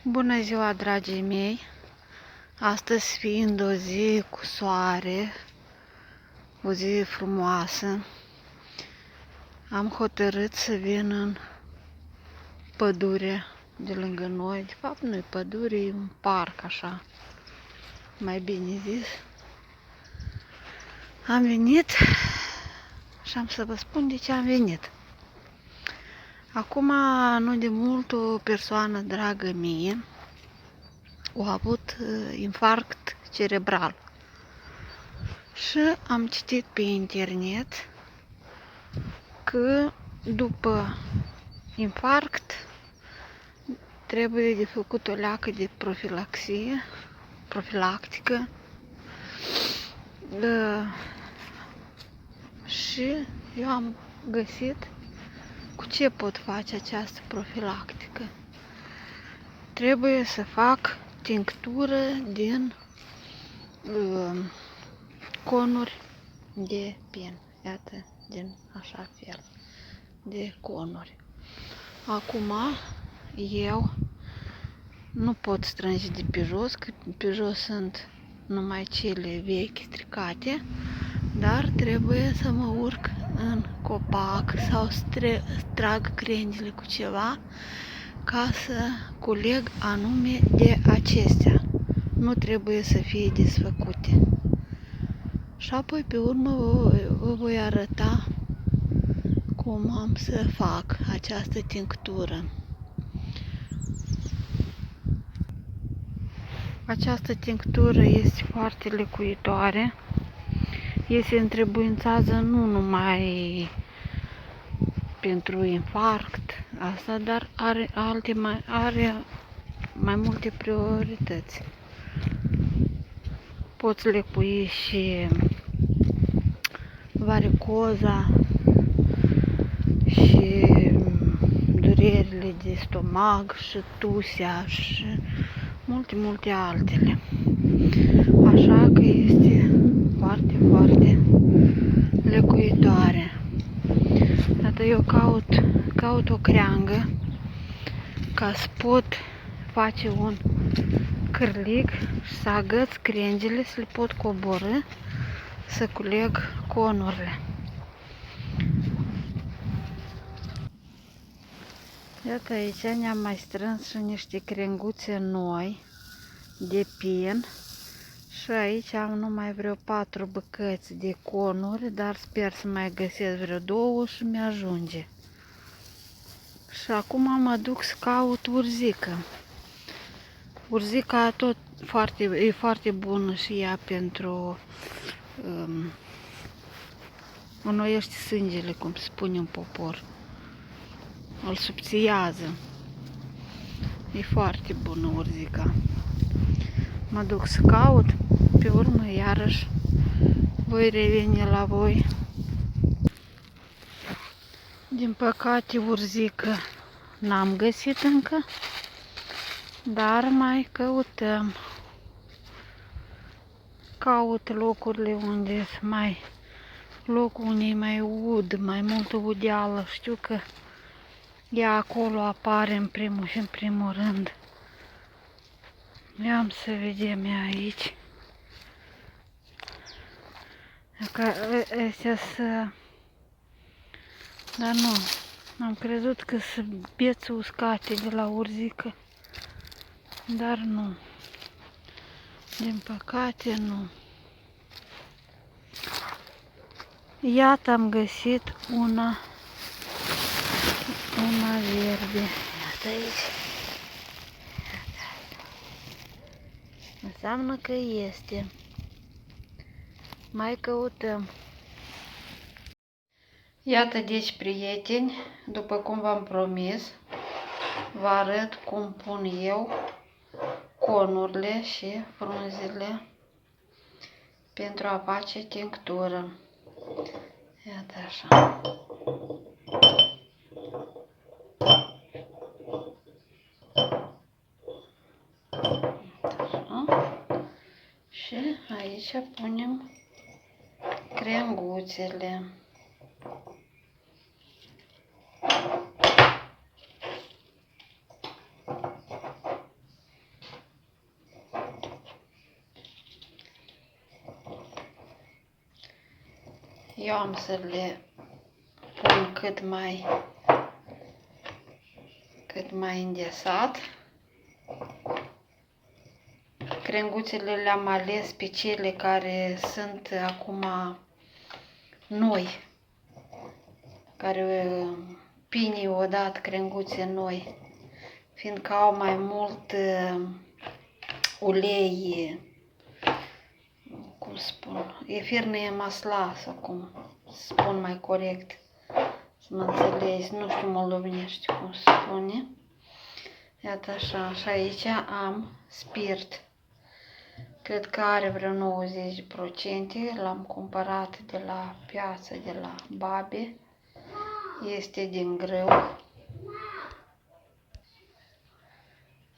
Bună ziua, dragii mei! Astăzi fiind o zi cu soare, o zi frumoasă, am hotărât să vin în pădure de lângă noi. De fapt, nu e pădure, e un parc, așa, mai bine zis. Am venit și am să vă spun de ce am venit. Acum, nu de mult, o persoană dragă mie a avut infarct cerebral. Și am citit pe internet că după infarct trebuie de făcut o leacă de profilactică și eu am găsit cu ce pot face această profilactică. Trebuie să fac tinctură din conuri de pien. Iată, din așa fel de conuri. Acum eu nu pot strânge de pe jos, că pe jos sunt numai cele vechi stricate, dar trebuie să mă urc în copac sau trag crengile cu ceva ca să culeg anume de acestea. Nu trebuie să fie desfăcute. Și apoi pe urmă vă voi arăta cum am să fac această tinctură. Această tinctură este foarte lecuitoare. Se întrebuințează nu numai pentru infarct, asta, dar are mai multe priorități. Poți lecui și varicoza și durerile de stomac și tusea și multe altele. Așa că este foarte lecuitoare. Iată, eu caut o creangă ca să pot face un cârlig și să agăț crengile, să le pot coborî, să culeg conurile. Iată, aici ne-am mai strâns și niște crenguțe noi de pien și aici am numai vreo 4 bucăți de conuri, dar sper să mai găsesc vreo 2 și mi-ajunge. Și acum mă duc să caut urzică. Urzica tot e foarte bună și ea pentru înnoiește sângele, cum se spune în popor. Îl subțiază. E foarte bună urzica. Mă duc să caut, pe urmă iarăși voi reveni la voi. Din păcate urzică n-am găsit încă, dar mai căutăm. Caut locurile unde locul unde e mai ud, mai multă udeală. Știu că ea acolo apare în primul rând. Ia să vedem ea aici. Dar nu, am crezut că sunt bețe uscate de la urzică, dar nu. Din păcate nu. Iată, am găsit una verde. Iată aici. Înseamnă că este. Mai căutăm. Iată, deci, prieteni, după cum v-am promis, vă arăt cum pun eu conurile și frunzele pentru a face tinctură. Iată așa. Și aici punem crenguțele. Eu am să le pun cât mai îndesat. Crenguțele le-am ales pe cele care sunt acum noi, care pinii o dat crenguțe noi, fiindcă au mai mult ulei, cum spun, efirnă masla, sau cum spun mai corect, să mă înțelegi, nu știu moldovenește cum se spune. Iată așa, și aici am spirit. Cred că are vreo 90%, l-am cumpărat de la piață, de la Babe. Este din grâu.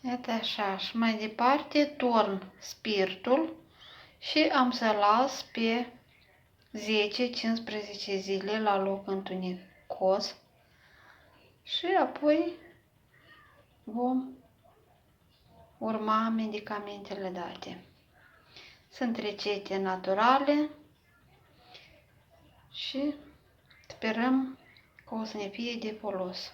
Iată așa, și mai departe torn spiritul și am să las pe 10-15 zile la loc întunecos și apoi vom urma medicamentele date. Sunt rețete naturale și sperăm că o să ne fie de folos.